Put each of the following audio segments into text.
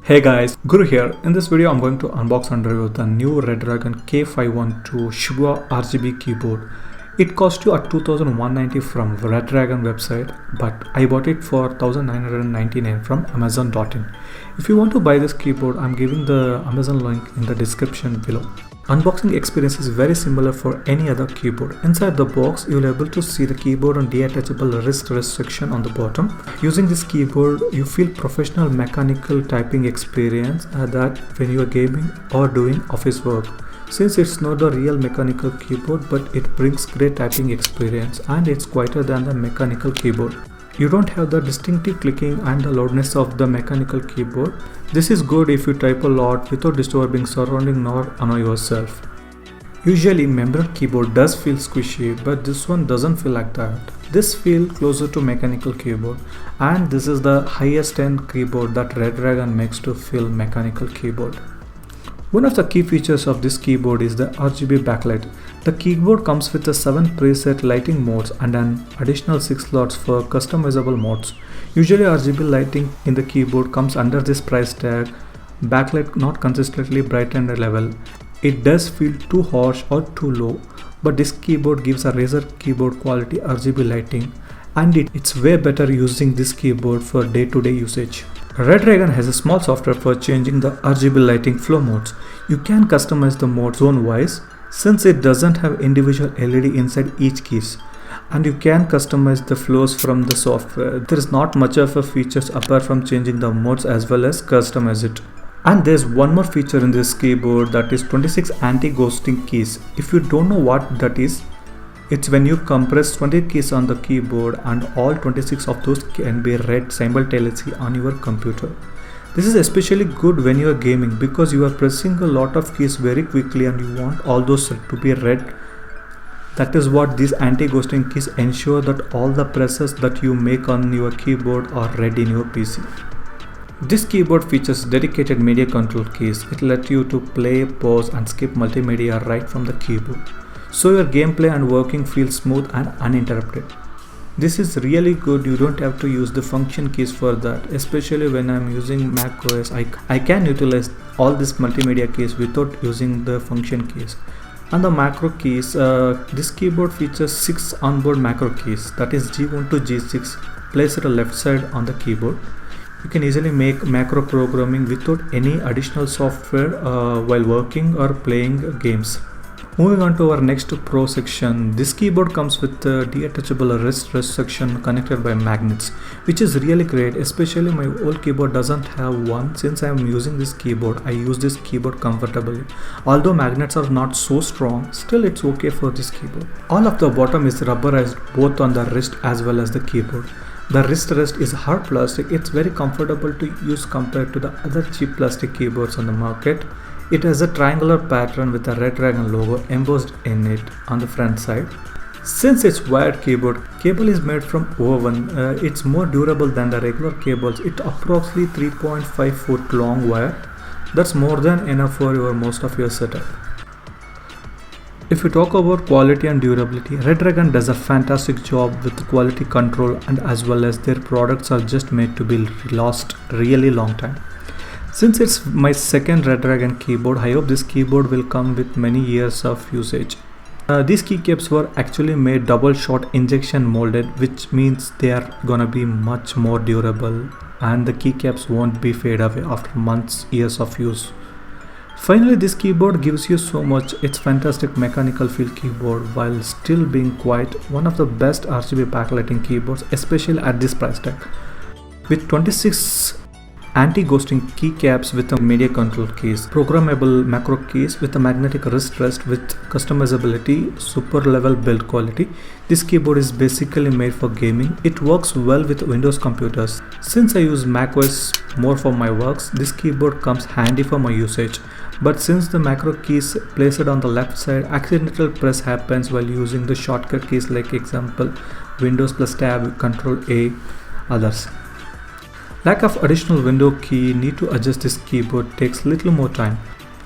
Hey guys, Guru here. In this video I'm going to unbox and review the new Redragon K512 Shibuya RGB keyboard. It cost you at 2190 from Redragon website, but I bought it for 1999 from Amazon.in. If you want to buy this keyboard, I'm giving the Amazon link in the description below. Unboxing experience is very similar for any other keyboard. Inside the box, you'll be able to see the keyboard and detachable wrist section on the bottom. Using this keyboard, you feel professional mechanical typing experience that when you are gaming or doing office work. Since it's not a real mechanical keyboard, but it brings great typing experience and it's quieter than the mechanical keyboard. You don't have the distinctive clicking and the loudness of the mechanical keyboard. This is good if you type a lot without disturbing surrounding nor annoy yourself. Usually membrane keyboard does feel squishy, but this one doesn't feel like that. This feels closer to mechanical keyboard, and this is the highest end keyboard that Redragon makes to feel mechanical keyboard. One of the key features of this keyboard is the RGB backlight. The keyboard comes with a 7 preset lighting modes and an additional 6 slots for customizable modes. Usually RGB lighting in the keyboard comes under this price tag, backlight not consistently bright and level. It does feel too harsh or too low, but this keyboard gives a Razer keyboard quality RGB lighting, and it's way better using this keyboard for day-to-day usage. Redragon has a small software for changing the RGB lighting flow modes. You can customize the mode zone wise since it doesn't have individual LED inside each keys, and you can customize the flows from the software. There is not much of a features apart from changing the modes as well as customize it. And there's one more feature in this keyboard, that is 26 anti-ghosting keys. If you don't know what that is, it's when you compress 20 keys on the keyboard and all 26 of those can be read simultaneously on your computer. This is especially good when you are gaming because you are pressing a lot of keys very quickly and you want all those to be read. That is what these anti-ghosting keys ensure, that all the presses that you make on your keyboard are read in your PC. This keyboard features dedicated media control keys. It lets you to play, pause and skip multimedia right from the keyboard, so your gameplay and working feels smooth and uninterrupted. This is really good. You don't have to use the function keys for that. Especially when I'm using macOS, I can utilize all these multimedia keys without using the function keys. And the macro keys, this keyboard features 6 onboard macro keys, that is G1 to G6, placed at the left side on the keyboard. You can easily make macro programming without any additional software while working or playing games. Moving on to our next Pro section, this keyboard comes with a detachable wrist section connected by magnets, which is really great. Especially my old keyboard doesn't have one. Since I am using this keyboard, I use this keyboard comfortably. Although magnets are not so strong, still it's okay for this keyboard. All of the bottom is rubberized both on the wrist as well as the keyboard. The wrist rest is hard plastic. It's very comfortable to use compared to the other cheap plastic keyboards on the market. It has a triangular pattern with a Redragon logo embossed in it on the front side. Since it's wired keyboard, cable is made from woven. It's more durable than the regular cables. It's approximately 3.5 foot long wire. That's more than enough for most of your setup. If you talk about quality and durability, Redragon does a fantastic job with quality control, and as well as their products are just made to be last really long time. Since it's my second Redragon keyboard, I hope this keyboard will come with many years of usage. These keycaps were actually made double shot injection molded, which means they are gonna be much more durable and the keycaps won't be fade away after months, years of use. Finally, this keyboard gives you so much. It's fantastic mechanical feel keyboard while still being quite one of the best RGB backlighting keyboards, especially at this price tag. With 26 anti-ghosting keycaps with a media control keys, programmable macro keys with a magnetic wrist rest with customizability, super level build quality, this keyboard is basically made for gaming. It works well with Windows computers. Since I use macOS more for my works, this keyboard comes handy for my usage. But since the macro keys placed on the left side, accidental press happens while using the shortcut keys, like example Windows plus tab, Control A, others. Lack of additional window key need to adjust this keyboard takes little more time.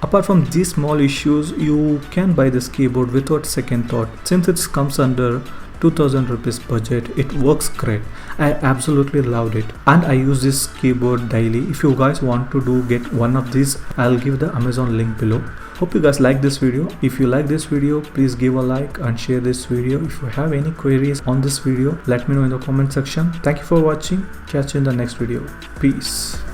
Apart from these small issues, you can buy this keyboard without second thought since it comes under 2000 rupees budget. It works great. I absolutely loved it, and I use this keyboard daily. If you guys want to get one of these, I'll give the Amazon link below. Hope you guys like this video. If you like this video, please give a like and share this video. If you have any queries on this video, let me know in the comment section. Thank you for watching. Catch you in the next video. Peace.